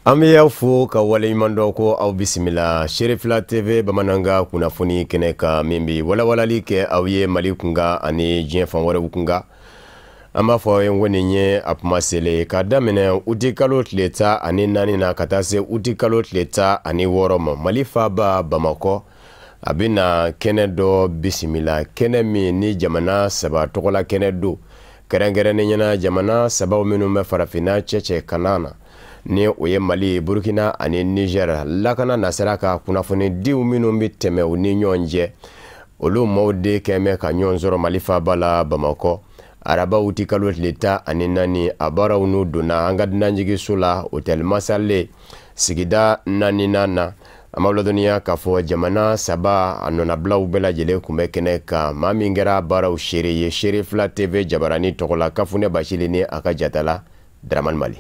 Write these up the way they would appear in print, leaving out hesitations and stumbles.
Ambiya fo ka waleɲuman dɔ ko aw bisimila Sherifila TV bamananga kunnafoni kɛnɛ ka min bi walawalali kɛ aw ye Mali kunga ani diɲɛ fan wɛrɛw kunga. An b'a fɔ n ko nin ye a kuma sele ka daminɛ uti kalo tile 14 na ka taa se uti kalo tile 16 ma Mali faaba Bamakɔ a bɛna kɛnɛ dɔ bisimila kɛnɛ min ni jamana saba tɔgɔla kɛnɛ do kɛrɛnkɛrɛnnen ɲɛna jamana sabaw minnu bɛ farafinna cɛcɛ kanan na ni o ye Mali, Burkina ani Niger lakana nasira ka kunnafoni diw minnu bɛ tɛmɛ u ni ɲɔgɔn cɛ olu maaw de kɛmɛ ka ɲɔgɔn sɔrɔ Mali faaba la Bamakɔ araba uti kalo tile 14 a baaraw n'u donna an ka dunanjigiso la Hôtel Masale sigida 4 na an b'a ladɔnniya k'a fɔ jamana saba a nɔnablaw bɛɛ lajɛlen kun bɛ kɛnɛ kan maa min kɛra baaraw seere ye Sherifila TV jabarani tɔgɔ la Kafunɛ Basili ni a ka jatala Dramane Mali.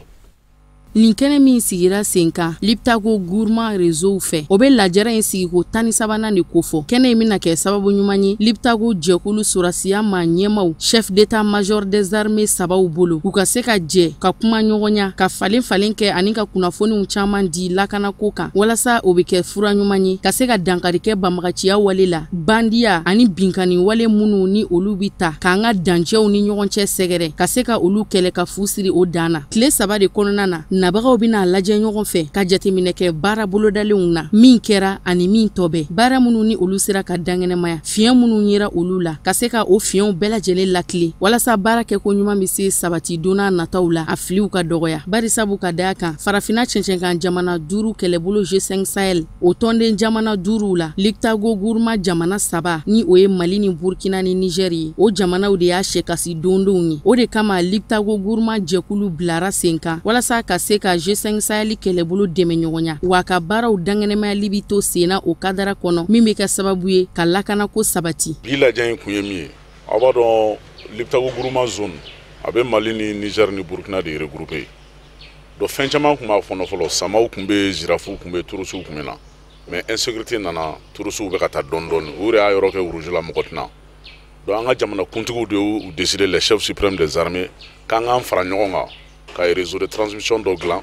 Nin kɛnɛ min sigira sen kan Liptako Gourma réseau fɛ o bɛ lajɛra in sigi ko 13 de ko fɔ kɛnɛ in bɛna kɛ sababu ɲuman ye Liptako jɛkulu surasiya ma ɲɛmaw chef d'état-major des armées sabaw bolo u ka se ka jɛ ka kuma ɲɔgɔnya ka falen kɛ ani ka kunnafoniw caman di lakanako kan walasa o bɛ kɛ fura ɲuman ye ka se ka dankari kɛ banbagaciya wale la bandiya ani binkani wale minnu ni olu bi ta k'an ka dancɛw ni ɲɔgɔn cɛ sɛgɛrɛ ka se ka olu kɛlɛ ka fusiri o dana tile 3 de kɔnɔna na nabagaw bina lajɛ ɲɔgɔn fɛ ka jateminɛ kɛ baara bolodalenw na min kɛra ani min tɔbɛ baara minnu ni olu sera ka dangɛnɛmaya fiɲɛ minnu yera olu la ka se ka o fiɲɛw bɛɛ lajɛlen lakile walasa baara kɛ ko ɲuman bɛ se sabati donna nataw la a filiw ka dɔgɔya barisabu ka daya kan farafina cɛncɛnkan jamana 5 kɛlɛbolo G5 Sahel o tɔnden jamana 5 la Liptako Gourma jamana 3 ni o ye Mali ni Burkina ni Niger ye o jamanaw de y'a sɛkasi dondenw ye o de kama Liptako Gourma jɛkulu bilara sen kan walasa ka se ka G5 Sahel kɛlɛbolo dɛmɛ ɲɔgɔnya wa ka baaraw dangɛnɛmayali bi to senna o kadara kɔnɔ min bɛ kɛ sababu ye ka lakanako sabati. Bi lajɛ in kun ye min ye aw b'a dɔn Liptako Gourma zone a bɛ Mali ni Niger ni Burkina de regrouper donc fɛn caman kun b'a fɔlɔ fɔlɔ samaw kun bɛ jirafuw kun bɛ turusiw kun bɛ na mais insécurité nana turusiw bɛ ka taa dɔɔni dɔɔni o de y'a yɔrɔ kɛ rouge la mɔgɔ tɛna donc an ka jamana kuntigiw de y'u décider les chefs suprêmes des armées k'an k'an fara ɲɔgɔn kan ka réseau de transmission dɔ dilan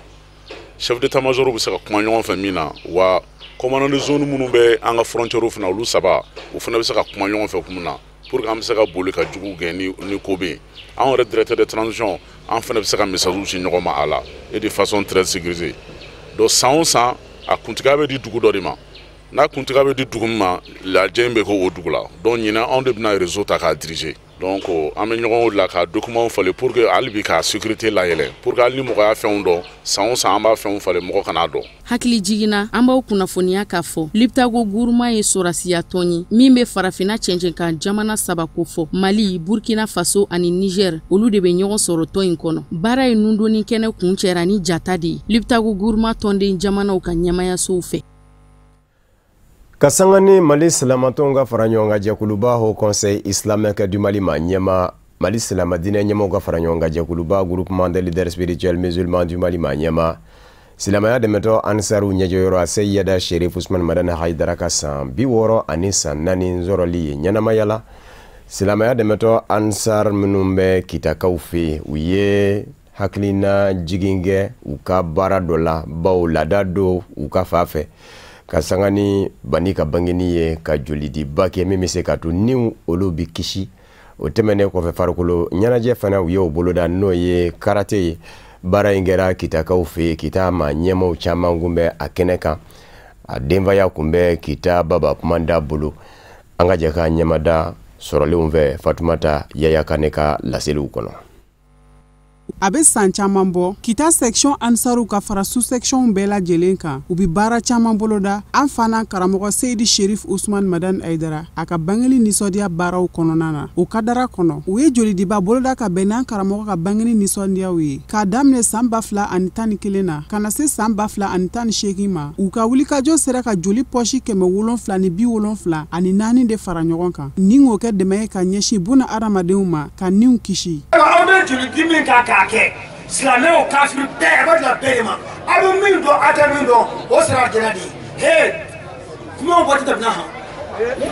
chef d'état-major bɛ se ka kuma ɲɔgɔn fɛ min na wa commandant de zone minnu bɛ an ka frontière fana olu saba o fana bɛ se ka kuma ɲɔgɔn fɛ kun na pour que an bɛ se ka boli ka jugu gɛn ni ko bɛ yen an yɛrɛ directeur de transition an fana bɛ se ka messages ci ɲɔgɔn ma a la et de façon très sécurisée donc san o san a kuntigiya bɛ di dugu dɔ de ma n'a kuntigiya bɛ di dugu min ma lajɛ in bɛ kɛ o dugu la donc ɲinan anw de bɛna réseau ta k'a diriger donc an bɛ ɲɔgɔn la ka document falen pour que hali bi ka sécurité layɛlɛ pour que hali ni mɔgɔ y'a fɛnw dɔn san o san an b'a fɛnw falen mɔgɔ kana dɔn. Hakili jiginna an b'aw kunnafoniya k'a fɔ Liptako Gourma ye sorasiya tɔn ye min bɛ farafina cɛncɛnkan jamana 3 ko fɔ Mali, Burkina Faso ani Niger olu de bɛ ɲɔgɔn sɔrɔ tɔn in kɔnɔ baara ye nundonni kɛnɛ kun cɛra ni jata de ye Liptako Gourma tɔnden jamanaw ka ɲɛmayasow fɛ. Kasangani Mali Silamatɔnw ka fara ɲɔgɔn kan jɛkuluba Haut Conseil islamique du Mali ma ɲɛma Mali Silamadinɛ ɲɛmaw ka fara ɲɔgɔn kan jɛkuluba groupement des leaders spirituels musulmans du Mali ma ɲɛma silamaya dɛmɛtɔ Ansaru ɲɛjɛyɔrɔ Seyida Sherif Ousmane Madani Haidara ka san 60 ani san 4 sɔrɔli ye ɲɛnamaya la silamaya dɛmɛtɔ Ansar minnu bɛ kitakaw fɛ u ye hakilina jigin kɛ u ka baara dɔ la baw laada do u ka fa fɛ ka sangani bani ka bangeni ye ka joli di ba kɛ min bɛ se ka to ni olu bi kisi o tɛmɛnen kɔfɛ farikolo ɲɛnajɛ fana u ye o boloda n'o ye karate ye baara in kɛra kitakaw fɛ kita ma ɲɛmaw caman kun bɛ a kɛnɛ kan a denbaya kun bɛ kita baba kumanda bolo an ka jɛ ka ɲɛmada sɔrɔlenw fɛ Fatumata Yaya Kane ka laseliw kɔnɔ. A bɛ san caman bɔ kita section Ansaru ka fara sous section bɛɛ lajɛlen kan u bi baara caman boloda an fana karamɔgɔ Seyidi Sherif Ousmane Madani Haidara a ka bangeli nisɔndiya baaraw kɔnɔna na o kadara kɔnɔ u ye jolidiba boloda ka bɛn n'an karamɔgɔ ka bangeli nisɔndiyaw ye k'a daminɛ san 2011 na ka na se san 2018 ma u ka wulikajɔ sera ka joli pɔsi 774 ani 4 de fara ɲɔgɔn kan ni k'o kɛ dɛmɛ ye ka ɲɛsin buna adamadenw ma ka niw kisi. Silamɛw kafiri bɛɛ a bɛ bila bɛɛ de ma a bɛ min dɔn a tɛ min dɔn o sera jɛnɛ de ye kuma waati tɛmɛna han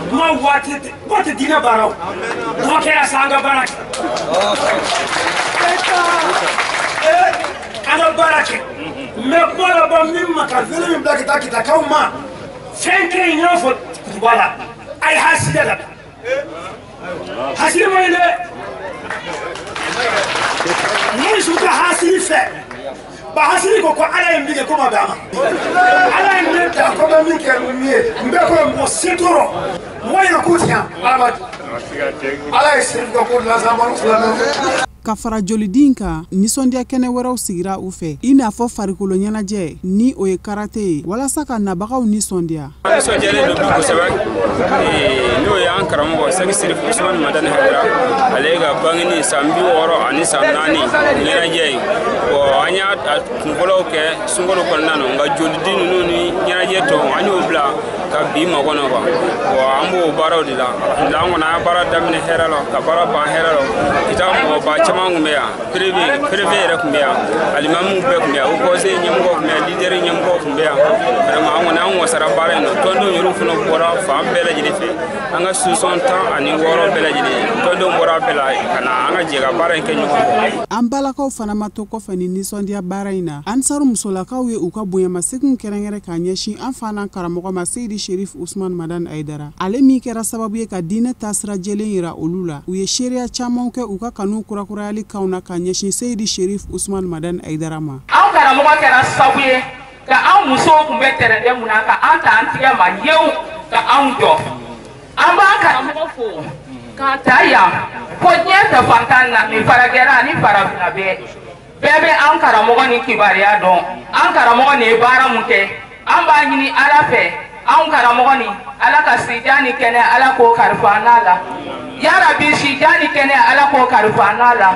kuma waati diinɛ baaraw n'o kɛra san an ka baara kɛ ana barake me bola ba min maka vele min blaki takita kauma fenke inofo kutubala ay hasida la hasili mo ile ni suka hasili fe ba hasili ko ala imbige ko mabama ala imbige ko ba min ke mbe ko mo setoro mo ina kutia ala isiri ko la zamanu ka fara jolidin kan nisɔndiya kɛnɛ wɛrɛw sigira u fɛ i n'a fɔ farikolo ɲɛnajɛ ni o ye karate ye walasa ka nabagaw nisɔndiya nisɔndiyalen don bi kosɛbɛ n'o ye an karamɔgɔ sɛki sirifu usman madani hayidara ale ka bangeni san 60 ani san 4 ɲɛnajɛ ye an y'a kunfɔlɔw kɛ sunkalo kɔnɔna na nka jolidi ninnu ni ɲɛnajɛ tɔ an y'o bila ka bi ma kɔnɔ an b'o baaraw de la an kɔni an ye baara daminɛ hɛrɛ la ka baara ban hɛrɛ la kita mɔgɔba caman kun bɛ yan préfet yɛrɛ kun bɛ yan alimamuw bɛɛ kun bɛ yan opposé ɲɛmɔgɔ kun bɛ yan leader ɲɛmɔgɔ kun bɛ yan vraiment an kɔni an wasara baara in na tɔndenw yɛrɛ fana bɔra fan bɛɛ lajɛlen fɛ an ka solution 10 ani 6 bɛɛ lajɛlen tɔndenw bɔra bɛɛ la ka na an ka jɛ ka baara in kɛ ɲɔgɔn fɛ an balakaw fana ma to kɔfɛ ni nisɔndiya baara in na ansaru musolakaw ye u ka bonyamasegin kɛrɛnkɛrɛn ka ɲɛsin an fana karamɔgɔ ma Seydi Sherif Usman Madan Aidara ale min kɛra sababu ye ka diinɛ taasira jɛlen yira olu la u ye seereya camanw kɛ u ka kanu kurakurayali kanw na ka ɲɛsin Seydi Sherif Usman Madan Aidara ma an karamɔgɔ kɛra sababu ye ka an musow kun bɛ tɛrɛnden mun na ka an ta an tigɛ ma yewu ka anw jɔ an b'an karamɔgɔ fo k'a ta yan ko diɲɛ tɛ fantan na ni farajɛra ni farafina bɛɛ bɛ an karamɔgɔ ni kibariya dɔn an karamɔgɔ ni ye baara mun kɛ an b'a ɲini ala fɛ an karamɔgɔ ni ala ka sija ni kɛnɛ ala k'o kalifa n'a la yarabi sija ni kɛnɛ ala k'o kalifa n'a la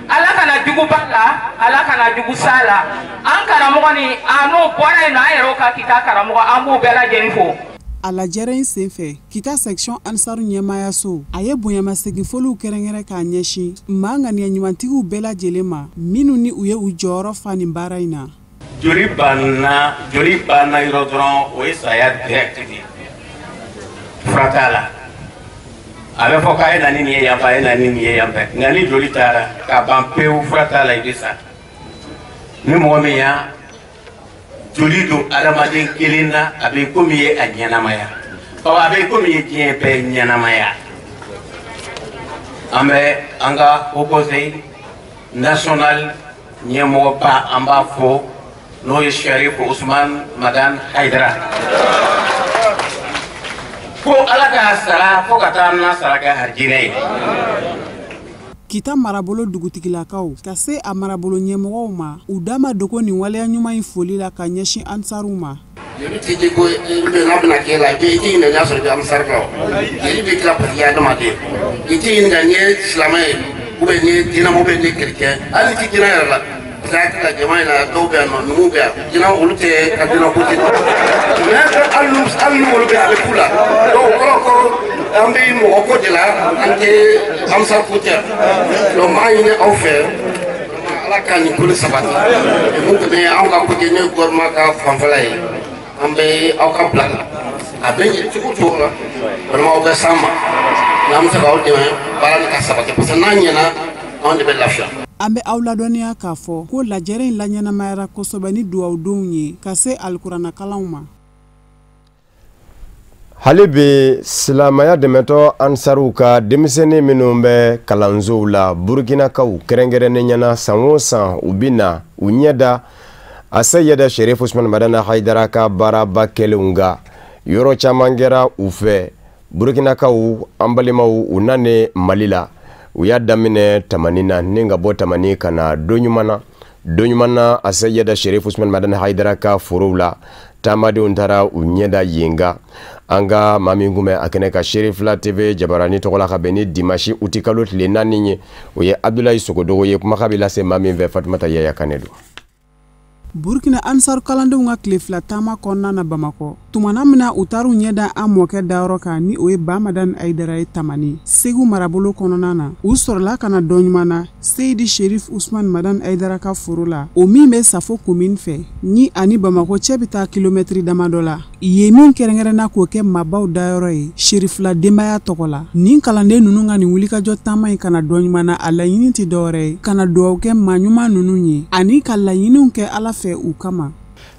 ala kana juguba la ala kana jugu sa la an karamɔgɔ ni n'o bɔra yen nɔ an yɛrɛw ka kita karamɔgɔ an b'u bɛɛ lajɛlen fo a lajɛrɛ in senfɛ kita section ansaru ɲɛmayaso a ye bonyamasegin foliw kɛrɛnkɛrɛn k'a ɲɛsin maa ŋaniya ɲumantigiw bɛɛ lajɛlen ma minnu ni u ye u jɔyɔrɔ fa nin baara in na joli banna yɔrɔ dɔrɔn o ye saya direct de fura t'a la a bɛ fɔ k'a ye na ni nin ye yan fɛ a ye na ni nin ye yan fɛ nka ni joli taara ka ban pewu fura t'a la i bɛ sa ni mɔgɔ min y'a joli don adamaden kelen na a bɛ komi ye a ɲɛnamaya a bɛ komi ye diɲɛ bɛɛ ɲɛnamaya an bɛ an ka haut conseil national ɲɛmɔgɔba an b'a fɔ n'o ye Sherif Usman Madan Haidara ko ala k'a sara fo ka taa n'a sara kɛ harjinɛ ye kita marabolo dugutigilakaw ka se a marabolo ɲɛmɔgɔw ma u da ma dogo nin waleya ɲuman in foli la ka ɲɛsin ansaru ma jeli tɛ je ko n'a bɛna kɛ la i tɛ ɲininka n'a sɔrɔ i bɛ ansar la jeli bɛ tila parce que adamaden i tɛ ɲininka n ye silamɛ ye ubiyɛn n ye dinamo ubiyɛn n ye kerecɛn hali n'i tɛ dinɛ yɛrɛ la parce que jama in na dɔw bɛ yan nɔ numu bɛ yan dinɛ olu tɛ ka dinɛ ko tɛ mais hali ni olu bɛ a bɛ k'u la donc kɔrɔ ko an bɛ mɔgɔ ko de la an tɛ ansar ko tɛ donc maa ɲini aw fɛ ala ka nin kolo sabati mun tɛmɛ anw ka côté ne gouvernement ka fanfɛla ye an bɛ aw ka bila la a bɛ ɲɛ cogo cogo la vraiment aw bɛ s'an ma n'an bɛ se k'aw dɛmɛ baara nin ka sabati parce que n'a ɲɛna anw de bɛ lafiya. an bɛ aw ladɔnniya k'a fɔ ko lajɛrɛ in laɲɛnamayara kosɛbɛ ni duwawudenw ye ka se alikuranakalanw ma. hali bi silamaya dɛmɛtɔ ansaruw ka denmisɛnnin minnu bɛ kalansow la burukinakaw kɛrɛnkɛrɛnnen ɲɛna san o san u bɛ na u ɲɛda a Seydi Sherif Usman Madan Haidara ka baaraba kɛlenw nka yɔrɔ caman kɛra u fɛ burukinakaw an balimaw u nane Mali la u y'a daminɛ tamani na ni ka bɔ tamani ka na don ɲuman na a Seydi Sherif Usman Madan Haidara ka forow la taamadenw taara u ɲɛda yenga an ka maa min kun bɛ a kɛnɛ ka Sherifla TV jabarani tɔgɔ la ka bɛn ni dimanche uti kalo tile 4 ye o ye Abdulayi Sogodogo ye kumakan bɛ lase maa min fɛ Fatumata Yaya Kane don. Burkina Ansar kalandenw ka tile fila taama kɔnɔna na Bamakɔ. Tumana mina u taru ɲɛda an mɔkɛ dayɔrɔ kan ni o ye Bamadan Aidara ye Tamani. Segu marabolo kɔnɔna na u sɔrɔla kana dɔ ɲuman na Seydi Sherif Ousmane Madan Aidara ka foro la. O min bɛ Safo commune fɛ ni ani Bamakɔ cɛ bɛ taa kilomɛtiri damadɔ la. Ye min kɛrɛnkɛrɛnna k'o kɛ mabaw dayɔrɔ ye Sherifla denbaya tɔgɔ la. Nin kalanden ninnu ka nin wulikajɔ taama in kana dɔ ɲuman na a laɲini tɛ dɔwɛrɛ ye kana dugawu kɛ maa ɲuman ninnu ye ani ka laɲiniw kɛ Ala fɛ u kama.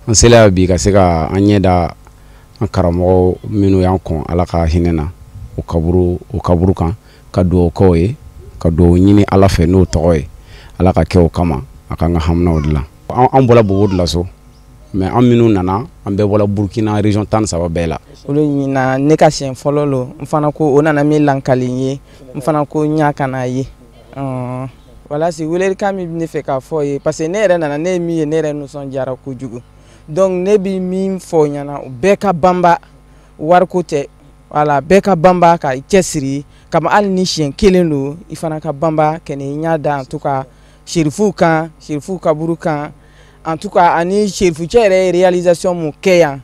An sela bi ka se ka an ɲɛda an karamɔgɔ minnu y'an kɔn Ala ka hinɛ na o kaburu kan ka dugawu k'o ye ka dugawu ɲini Ala fɛ n'o tɔgɔ ye Ala ka kɛ o kama a ka an ka haminaw de la. An bɔla Bobo de la so mais an minnu nana an bɛɛ bɔla Burkina région 13 bɛɛ la. Olu ɲina ne ka siɲɛ fɔlɔ lo n fana ko o nana min lankali n ye n fana ko n y'a kana ye. Voilà si welelikan min ne fɛ k'a fɔ ye parce que ne yɛrɛ nana ne ye min ye ne yɛrɛ nisɔndiyara kojugu. Donc ne bi min fɔ ɲana bɛɛ ka banba wariko tɛ voilà bɛɛ ka banba ka cɛsiri kama hali ni siɲɛ kelen don i fana ka banba kɛnɛ i ɲa da en tout cas Sherifu kan Sherifu kaburu kan en tout cas ani Sherifu cɛ yɛrɛ réalisation mun kɛ yan.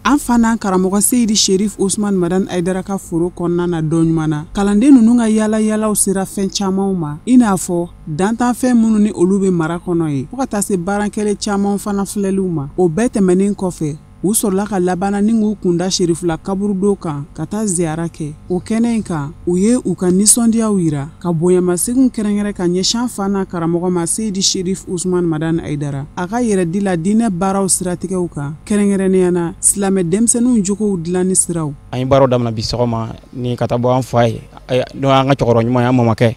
An fana karamɔgɔ Seydi Sherif Ousmane Madan Aidara ka foro kɔnɔna na dɔ ɲuman na kalanden ninnu ka yala sera fɛn camanw ma i n'a fɔ dantanfɛn minnu ni olu bɛ mara kɔnɔ ye fo ka taa se baarakɛle camanw fana filɛliw ma o bɛɛ tɛmɛnen kɔfɛ u sɔrɔla ka labanna ni k'u kunda Sherifla kaburudon kan ka taa ziyara kɛ o kɛnɛ in kan u ye u ka nisɔndiyaw yira ka bonyamasegin kɛrɛnkɛrɛn ka ɲɛsin fana karamɔgɔ ma Seydi Sherif Ousmane Madan Aidara a ka yɛrɛdi la diinɛ baaraw siratigɛw kan kɛrɛnkɛrɛnnenya na silamɛ denmisɛnninw jogow dilanni siraw. An ye baaraw daminɛ bi sɔgɔma ni ka taa bɔ an fa ye n'o y'an ka cɛkɔrɔba ɲuman ye an mamakɛ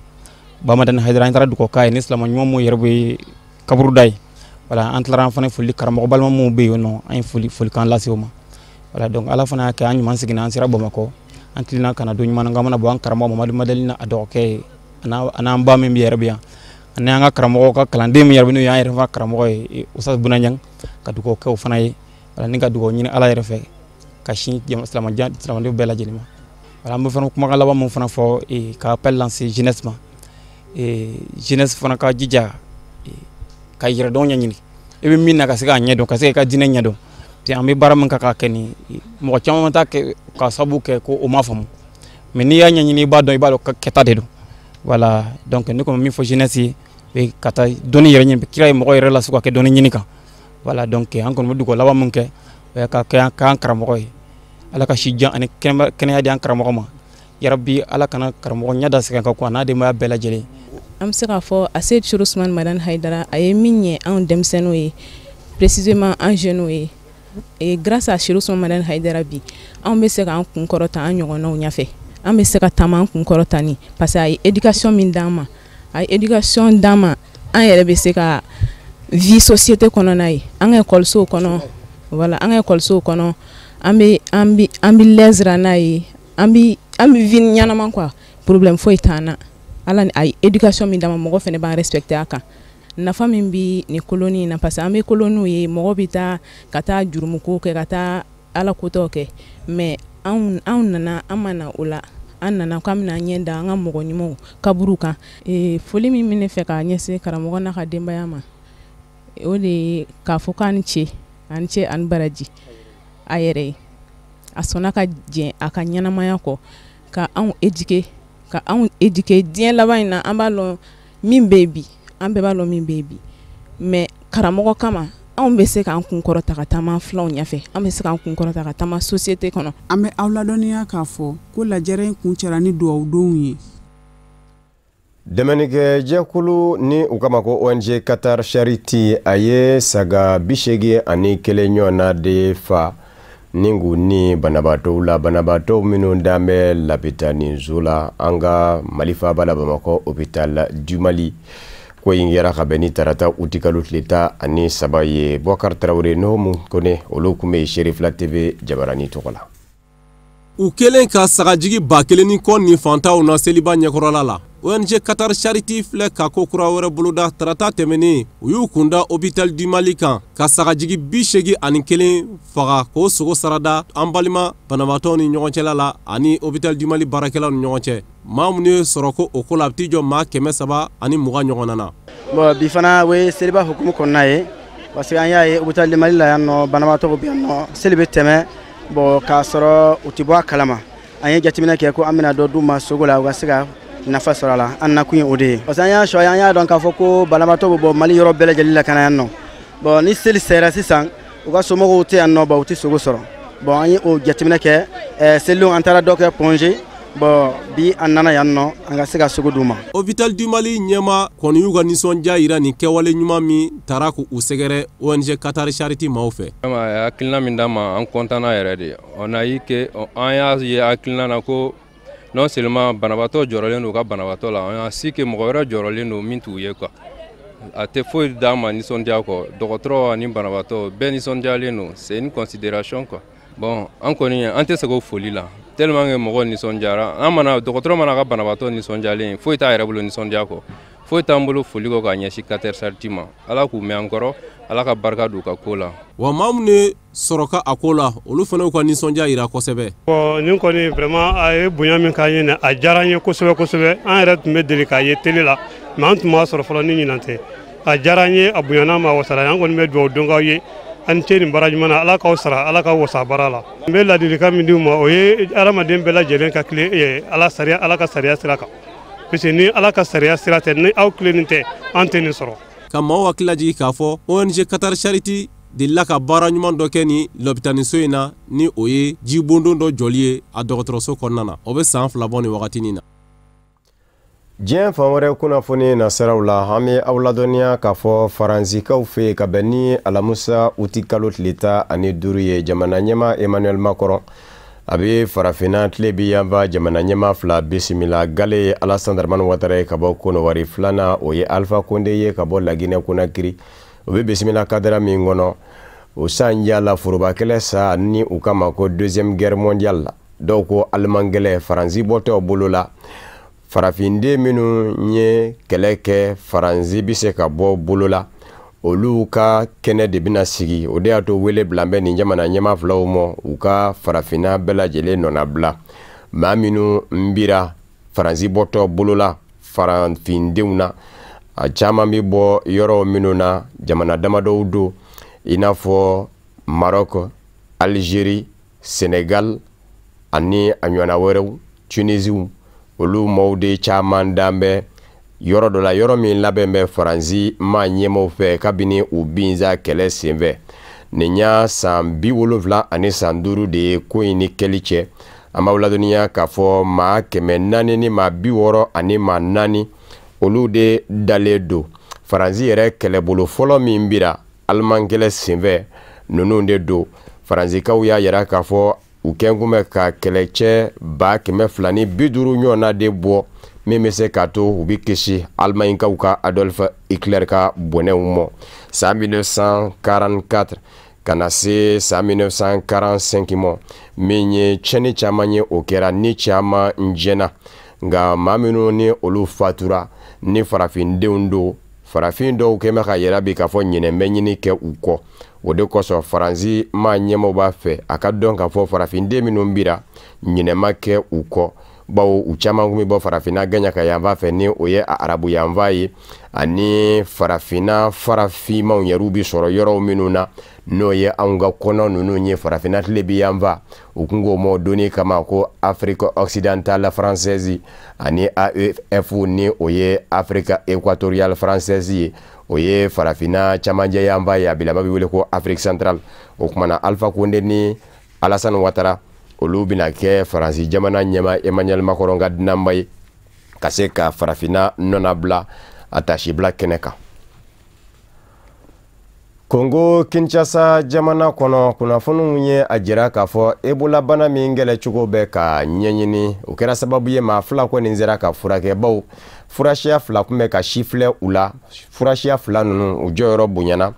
Bamadan Aidara an taara dugawu k'a ye ni silamɛ ɲuman mun yɛrɛ bɛ kaburuda ye. Voilà an tilara an fana foli karamɔgɔ balima minnu bɛ yen nɔ an ye folikan lase o ma voilà donc Ala fana y'a kɛ an ɲuman seginna an sera Bamakɔ an tilenna kana don ɲuman na k'an mana bɔ an karamɔgɔ Mamadu Madalina a dɔgɔkɛ ye an'an ba min bɛ yɛrɛ bɛ yan ani an ka karamɔgɔ ka kalanden min yɛrɛ bɛ n'o y'an yɛrɛ fana karamɔgɔ ye Ustaz Bunaɲang ka dugawu kɛ o fana ye voilà ni ka dugawu ɲini Ala yɛrɛ fɛ ka sin silamɛdenw bɛɛ lajɛlen ma voilà an bɛ fana kumakan laban min fana fɔ ka appel lancer jeunesse ma jeunesse fana ka jija ka yɛrɛdɔn ɲɛɲini i bɛ min na ka se k'a ɲɛdɔn ka se ka diinɛ ɲɛdɔn parce que an bɛ baara min kan k'a kɛ ni mɔgɔ caman ta kɛ ka sababu kɛ ko o ma faamu mais n'i y'a ɲɛɲini i b'a dɔn kɛta de don voilà donc ne kɔni min fɔ jeunesse ye ka taa dɔnni yɛrɛ ɲini kira ye mɔgɔ yɛrɛ lasu ka kɛ dɔnni ɲini kan voilà donc an kɔni bɛ dugawu laban min kɛ o ye ka kɛ an karamɔgɔ ye Ala ka si jan ani kɛnɛya di an karamɔgɔ ma yarabi Ala kana karamɔgɔ ɲɛ da sɛgɛn kan ko a n'a denbaya bɛɛ lajɛlen. An bɛ se k'a fɔ a Seydi Sherif Ousmane Madan Aidara a ye min ɲɛ anw denmisɛnninw ye précisément an jeunes ye et grâce à Sherif Ousmane Madan Aidara bi anw bɛ se k'an kun kɔrɔta an ɲɔgɔnnaw ɲɛfɛ an bɛ se ka taama an kun kɔrɔta ni parce que a ye éducation min d'an ma a ye éducation d'an ma an yɛrɛ bɛ se ka vie société kɔnɔna ye an ka écolesow kɔnɔ voilà an ka écolesow kɔnɔ an bɛ lɛsira n'a ye an bɛ vie ɲɛnama quoi problème foyi t'an na. Ala a ye éducation min d'an ma mɔgɔ fɛnɛ b'an respecter a kan nafa min bi ni colonie na parce que an bɛ coloniw ye mɔgɔ bɛ taa ka taa jurumuko kɛ ka taa ala kotɔw kɛ mais anw nana an ma na o la an nana k'an bɛna ɲɛ da an ka mɔgɔ ɲumanw kaburu kan foli min bɛ ne fɛ k'a ɲɛsin karamɔgɔ n'a ka denbaya ma o de ye k'a fɔ k'an ce ani baraji a yɛrɛ ye a sɔnna ka jɛn a ka ɲɛnamaya kɔ ka anw éduquer diɲɛ laban in na an b'a lɔn min bɛ bi an bɛɛ b'a lɔn min bɛ bi mais karamɔgɔ kama anw bɛ se k'an kun kɔrɔta ka taama filaw ɲɛfɛ an bɛ se k'an kun kɔrɔta ka taama société kɔnɔ. An bɛ aw ladɔnniya k'a fɔ ko lajɛrɛ in kun cɛra ni duwawudenw ye. Dɛmɛnikɛ jɛkulu ni u kama ko ONG Qatar Charity a ye saga 81 ɲɔgɔn na de fa ningu ni banabaatɔw la banabaatɔw minnu dan bɛ lapitani zo la an ka Mali faaba la Bamakɔ hôpital du Mali ko in yɛrɛ ka bɛn ni tarata uti kalo tile 13 ye Boubacar Traoré n'o mun kone olu kun bɛ Sherifla TV Jabarani tɔgɔ la. U kelen ka sagajigi 1000 ni kɔ ni fantaw na seliba ɲɛkɔrɔla la ONG Qatar Charity filɛ ka ko kura wɛrɛ boloda tarata tɛmɛnen u y'u kunda hôpital du Mali kan ka sagajigi 81 faga k'o sogo sarada an balima banabaatɔw ni ɲɔgɔn cɛla la ani hôpital du Mali baarakɛlaw ni ɲɔgɔn cɛ maa minnu ye sɔrɔ ko o ko la a bɛ t'i jɔ maa 320 ɲɔgɔnna na. Bon bi fana o ye seliba hukumu kɔnɔna ye parce que an y'a ye hôpital de Mali la yan nɔ banabaatɔ bɛ yan nɔ seli bɛ tɛmɛ bon k'a sɔrɔ u tɛ bɔ a kalama an ye jateminɛ kɛ ko an bɛna dɔ d'u ma sogo la u ka se ka nafa sɔrɔ a la an nakun ye o de ye parce que an y'a sɔrɔ an y'a dɔn k'a fɔ ko banabaatɔ bɛ bɔ Mali yɔrɔ bɛɛ lajɛlen la ka na yan nɔ bon ni seli sera sisan u ka somɔgɔw tɛ yan nɔ bon u tɛ sogo sɔrɔ bon an ye o jateminɛ kɛ seliw an taara dɔ kɛ congé bon bi an nana yan nɔ an ka se ka sogo d'u ma. Hôpital du Mali ɲɛma kɔni y'u ka nisɔndiya yira nin kɛwale ɲuman min taara k'u sɛgɛrɛ ONG Qatar Charity maaw fɛ. Hakilina min d'an ma an kɔntanna yɛrɛ de on a eu que an y'a ye hakilina na ko non seulement banabaatɔ jɔrɔlen don ka banabaatɔ la on a su que mɔgɔ wɛrɛ jɔrɔlen don min t'u ye quoi a tɛ foyi d'an ma nisɔndiya kɔ dɔgɔtɔrɔ ani banabaatɔ bɛɛ nisɔndiyalen don c'est une considération quoi bon an kɔni an tɛ segin o foli la tellement que mɔgɔ nisɔndiyara an mana dɔgɔtɔrɔ mana ka banabaatɔ nisɔndiyalen foyi t'a yɛrɛ bolo nisɔndiya kɔ foyi t'an bolo foli kɔ k'a ɲɛsin Qatar Charity ma ala k'u mɛn an kɔrɔ ala ka barika don u ka ko la. Wa maa mun ne sɔrɔ ka a ko la olu fana y'u ka nisɔndiya yira kosɛbɛ. Nin kɔni vraiment a ye bonya min k'an ye a diyara an ye kosɛbɛ kosɛbɛ an yɛrɛ tun bɛ deli k'a ye télé la mais an tun b'a sɔrɔ fɔlɔ ni ɲinan tɛ a diyara an ye a bonyana ma wasala an kɔni bɛ dugawu dɔn k'aw ye an cɛ nin baara ɲuman na ala k'aw sara ala ka wasa baara la n bɛ ladilikan min d'u ma o ye adamaden bɛɛ lajɛlen ka tile ala ka sariya sira kan parce que ni ala ka sariya sira tɛ ni aw tilenin tɛ an tɛ nin sɔrɔ. Ka maaw hakili lajigi k'a fɔ ONG Qatar Charity delila ka baara ɲuman dɔ kɛ ni lɔbitaniso in na ni o ye jibondon dɔ jɔli ye a dɔgɔtɔrɔso kɔnɔna na o bɛ san 2 bɔ ni wagatinin na. Diɲɛ fan wɛrɛ kunnafoni nasiraw la an bɛ aw ladɔnniya k'a fɔ Faranzikaw fɛ ka bɛn ni Alamusa uti kalo tile 15 ye jamana ɲɛma Emmanuel Macron a bɛ farafinna tile bi yanfa jamana ɲɛma 2 bisimila Gale ye Alassane Dramane Ouattara ka bɔ Konowari filanan o ye Alpha Condé ye ka bɔ Laginɛ Conakry o bɛ bisimila kadira min kɔnɔ o san yala foroba kɛlɛ sa ni u kama ko deuxième guerre mondiale la dɔw ko alimangɛlɛ Faransi bɔtɔ bolo la farafinde minnu ye kɛlɛ kɛ Faransi bɛ se ka bɔ bolo la olu ka kɛnɛ de bɛna sigi o de y'a to wele bila bɛ nin jamana ɲɛma filaw ma u ka farafinna bɛɛ lajɛlen nɔna bila maa minnu nbira Faransi bɔtɔ bolo la farafindenw na a caman bɛ bɔ yɔrɔ minnu na jamana damadɔw don i n'a fɔ Maroc, Algérie, Sénégal ani a ɲɔgɔnna wɛrɛw Tunisie olu maaw de caman dan bɛ yɔrɔ dɔ la yɔrɔ min labɛn bɛ Faransi maa ɲɛmaw fɛ kabini u binza kɛlɛ senfɛ nin y'a san 70 ani san 5 de ye ko in ni kɛli cɛ an b'aw ladɔnniya k'a fɔ maa 400 ni maa 60 ani maa 4 olu de dalen don Faransi yɛrɛ kɛlɛbolo fɔlɔ min bira Alman kɛlɛ senfɛ ninnu de don Faransikaw y'a yira k'a fɔ u kɛnkun bɛ ka kɛlɛcɛ 250 ɲɔgɔnna de bɔ min bɛ se k'a to u bɛ kisi Alimanikaw ka Adolf Hitler ka bɔnɛw ma san 1944 ka na se san 1945 ma min ye tiɲɛni caman ye o kɛra ni caman jɛna nka maa minnu ni olu fatura ni farafindenw don farafin dɔw kɛmɛ ka yɛrɛ bi k'a fɔ ɲinɛn bɛ ɲini kɛ u kɔ o de kosɔn Faransi maa ɲɛmaw b'a fɛ a ka dɔn k'a fɔ farafinden minnu bira ɲinɛn ma kɛ u kɔ bawo u caman kun bɛ bɔ farafinna gɛɲa ka yanfa fɛ ni o ye arabu yanfa ye ani farafinna farafinmaw yɛrɛw bi sɔrɔ yɔrɔw minnu na n'o ye anw ka kɔnɔ ninnu ye farafinna tile bi yanfa u kun k'o mɔ donni kama ko Afrique occidentale française ani AEF ni o ye Afrique équatoriale française ye o ye farafinna camanjɛ yanfa ye a bilama bɛ wele ko Afrique centrale o kumana Alpha Condé ni Alassane Ouattara olu bɛna kɛ Faransi jamana ɲɛma Emmanuel Macron ka dunanba ye ka se ka farafinna nɔna bila a tasibila kɛnɛ kan. Congo Kinshasa jamana kɔnɔ kunnafoniw ye a jira k'a fɔ Ebola bana min gɛlɛcogo bɛ ka ɲɛɲini o kɛra sababu ye maa 2 kɔni sera ka furakɛ baw furasiya 2 kun bɛ ka sifilɛ u la furasiya 2 ninnu u jɔyɔrɔ bonyana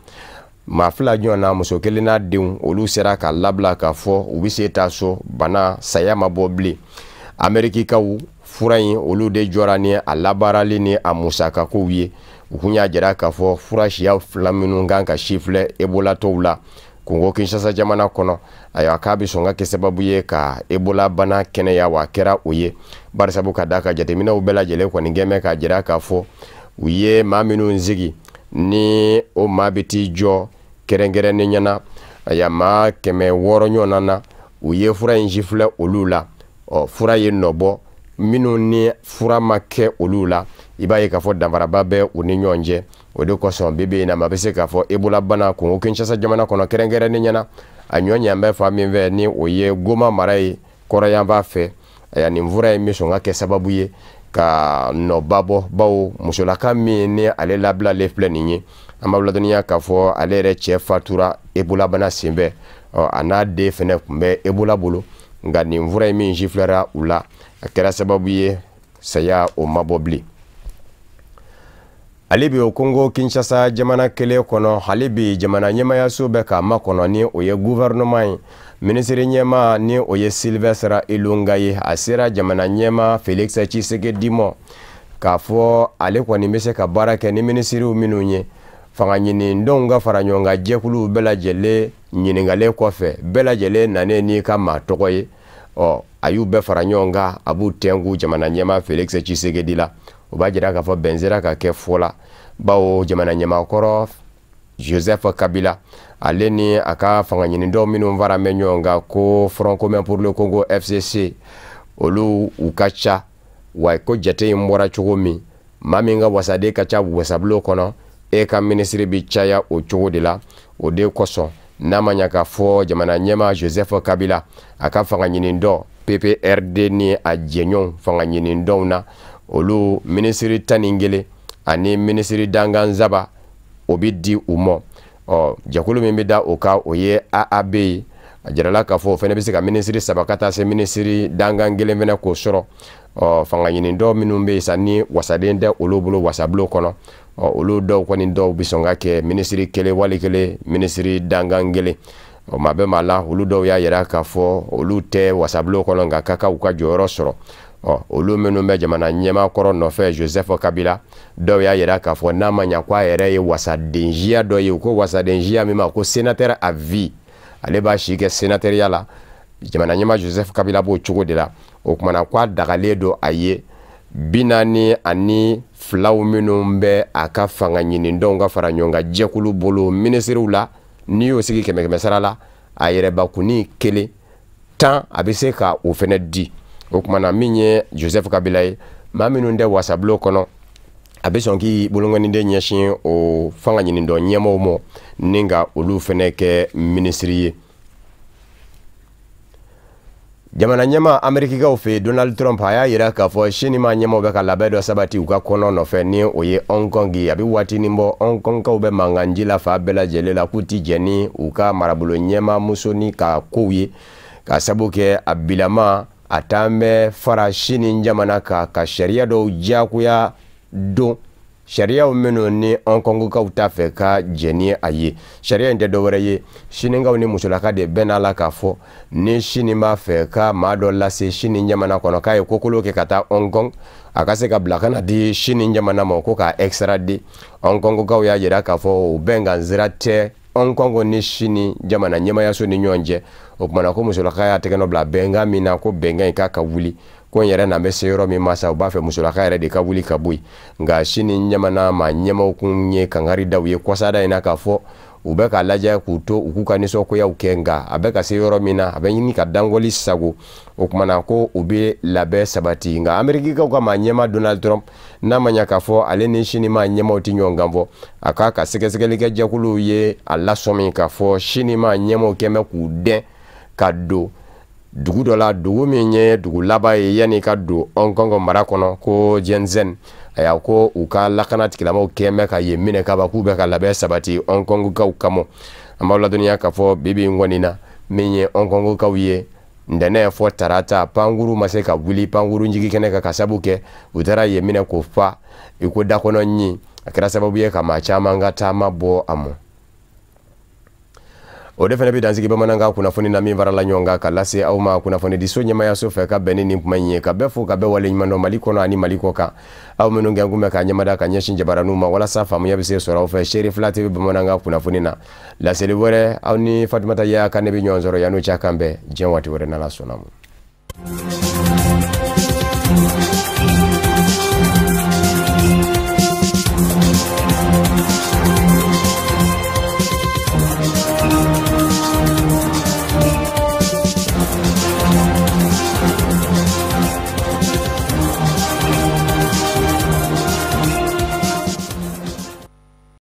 maa 2 ɲɔgɔnna muso 1 n'a denw olu sera ka labila k'a fɔ u bɛ se taa so bana saya ma bɔ bilen Amerikikaw fura in olu de jɔra ni a labaarali ni a musakakow ye u kun y'a jira k'a fɔ furasiya 2 minnu kan ka sifilɛ Ebola tɔw la Congo Kinshasa jamana kɔnɔ ayiwa k'a bɛ sɔn ka kɛ sababu ye ka Ebola bana kɛnɛya wa kɛra o ye barisabu ka d'a ka jateminɛw bɛɛ lajɛlen kɔni gɛmɛ k'a jira k'a fɔ u ye maa minnu sigi ni o maa bɛ t'i jɔ kɛrɛnkɛrɛnnen ɲɛna aya maa 600 ɲɔgɔnna na u ye fura in jifilɛ olu la fura ye nɔbɔ minnu ni fura ma kɛ olu la i b'a ye k'a fɔ danfaraba bɛ u ni ɲɔgɔn cɛ o de kosɔn bibi in na ma bɛ se k'a fɔ Ebola bana Kongo Kinshasa jamana kɔnɔ kɛrɛnkɛrɛnnen ɲɛna a ɲɔɲɛ bɛ fa min fɛ ni o ye Goma mara ye kɔrɔyanfan fɛ aya nin fura ye min sɔn ka kɛ sababu ye ka nɔba bɔ bawo musolaka min ni ale labilalen filɛ nin ye an b'a ladɔnniya k'a fɔ ale yɛrɛ cɛ fatura Ebola bana senfɛ a n'a den fɛnɛ tun bɛ Ebola bolo nka nin fura ye min jifilɛra u la a kɛra sababu ye saya o ma bɔ bilen ale bi o Kongo Kinshasa jamana kelen kɔnɔ hali bi jamana ɲɛmayaso bɛ k'a makɔnɔ ni o ye gouvernement ye ministre ɲɛma ni o ye Sylvestre Ilunga ye a sera jamana ɲɛma Félix Tshisekedi ma k'a fɔ ale kɔni bɛ se ka baara kɛ ni ministriw minnu ye fanga ɲinindonw ka fara ɲɔgɔn kan jɛkuluw bɛɛ lajɛlen ɲiningalen kɔfɛ bɛɛ lajɛlen nanen n'i ka maa tɔgɔ ye a y'u bɛɛ fara ɲɔgɔn kan a b'u tɛnku jamana ɲɛma Félix Tshisekedi la o b'a jira k'a fɔ bɛnsera ka kɛ fɔ la bawo jamana ɲɛmakɔrɔ Joseph Kabila ale ni a ka fanga ɲinindonw minnu fara mɛ ɲɔgɔn kan ko Front commun pour le Congo FCC olu u ka ca wa ko jate in bɔra cogo min maa min ka wasaden ka ca wasabulon kɔnɔ e ka ministre bi caya o cogo de la o de kosɔn n'a ma ɲa k'a fɔ jamana ɲɛma Joseph Kabila a ka fanga ɲinindɔn PPRD ni a jɛɲɔgɔn fanga ɲinindɔnw na olu ministre 11 ani ministre danganzaba o bi di u ma jakulu min bi da o ka o ye AAB ye a jirala k'a fɔ o fɛnɛ bɛ se ka ministre 3 ka taa se ministre dangan 1 fɛnɛ k'o sɔrɔ fanga ɲinindɔn minnu bɛ yen sa ni wasaden tɛ olu bolo wasabulon kɔnɔ olu dɔw kɔni dɔw bi sɔn ka kɛ ministre 1 wali 1 ministre dangan 1 maa bɛ maa la olu dɔw y'a yira k'a fɔ olu tɛ wasabulon kɔnɔ nka ka kan u ka jɔyɔrɔ sɔrɔ olu minnu bɛ jamana ɲɛmakɔrɔ nɔfɛ Joseph Kabila dɔw y'a yira k'a fɔ n'a ma ɲa ko a yɛrɛ ye wasadenjiya dɔ ye u ko wasadenjiya min ma ko sénateur à vie ale b'a si kɛ sénateuriya la jamana ɲɛma Joseph Kabila b'o cogo de la o kumana ko a dagalen don a ye 42 minnu bɛ a ka fanga ɲinindɔnw ka fara ɲɔgɔn kan jɛkulu bolo ministriw la n'i y'o sigi 100 sara la a yɛrɛbakuni 1 10 a bɛ se ka o fɛnɛ di o kumana min ye Joseph Kabila ye maa minnu tɛ wasabulon kɔnɔ a bɛ sɔn k'i bolongɔniden ɲɛsin o fanga ɲinindɔn ɲɛmɔgɔw ma ni ka olu fɛnɛ kɛ ministri ye jamana ɲɛma Amerikikaw fɛ Donald Trump a y'a yira k'a fɔ sini ma ɲɛmaw bɛ ka labɛn dɔ sabati u ka kɔnɔ nɔfɛ ni o ye Hong Kong ye a bɛ waatinin bɔ Hong Kongkaw bɛ mankanji la fa bɛɛ lajɛlen la k'u ti jɛ ni u ka marabolo ɲɛma muso ni ka kow ye ka sabu kɛ a bilama a t'an bɛ fara sini jamana ka sariya dɔw diyagoya don sariyaw minnu ni Hong Kongkaw t'a fɛ ka jɛ ni a ye sariya in tɛ dɔwɛrɛ ye sinikaw ni musolaka de bɛnna la k'a fɔ ni sini b'a fɛ ka maa dɔ lase sini jamana kɔnɔ k'a ye kokolo kɛ ka taa Hong Kong a ka se ka bila kana di sini jamana ma ko k'a extradé Hong Kongkaw y'a jira k'a fɔ o bɛnkan sira tɛ Hong Kong ni sini jamana ɲɛmayaso ni ɲɔgɔn cɛ o kumana ko musolaka y'a tɛgɛ nɔ bila bɛnkan min na ko bɛnkan in k'a ka wuli ko n yɛrɛ na bɛ se yɔrɔ min ma sa u b'a fɛ musolaka yɛrɛ de ka wuli ka bɔ yen nka sini ɲamana ma ɲɛmaw kun ye kangari daw ye kɔsada in na k'a fɔ u bɛ k'a lajɛ k'u to u k'u ka nisɔngoyaw kɛ nka a bɛ ka se yɔrɔ min na a bɛ ɲini ka dangɔli sago o kumana ko u bɛ labɛn sabati nka Amerikikaw ka maa ɲɛma Donald Trump n'a ma ɲa k'a fɔ ale ni sini ma ɲɛmaw tɛ ɲɔgɔn kan fɔ a k'a ka sɛgɛsɛgɛli kɛ jɛkuluw ye a lasɔmi k'a fɔ sini ma ɲɛmaw kɛmɛ k'u dɛn ka don dugu dɔ la dugu min ye dugu laban ye yanni ka don Hong Kong mara kɔnɔ ko Shenzhen a y'a ko u ka lakana tigilamaw kɛmɛ ka yen minɛ kaba k'u bɛ ka labɛn sabati Hong Kongkaw kama an b'aw ladɔnniya k'a fɔ bibi in kɔni na min ye Hong Kongkaw ye ntɛnɛn fɔ tarata pankuru ma se ka wuli pankuru njigi kɛnɛ kan ka sabu kɛ u taara yen minɛ k'o fa i ko dakɔnɔ ɲi a kɛra sababu ye ka maa caman ka taama bɔ a ma o de fana bɛ dansigi bamanankan kunnafoni na min farala ɲɔgɔn kan ka lase aw ma kunnafoni di so ɲɛmayaso fɛ ka bɛn ni nin kuma in ye ka bɛɛ fo ka bɛɛ waleɲuman dɔn Mali kɔnɔ ani Mali kɔ kan aw minnu kɛ kun bɛ ka ɲɛmada ka ɲɛsin jabaraniw ma walasa faamuya bɛ se sɔrɔ aw fɛ Seri Fila TV bamanankan kunnafoni na laseli wɛrɛ aw ni Fatumata Yaya Kane bɛ ɲɔgɔn sɔrɔ yan'o cɛ kan bɛɛ diɲɛ waati wɛrɛ n'Ala sɔnna ma.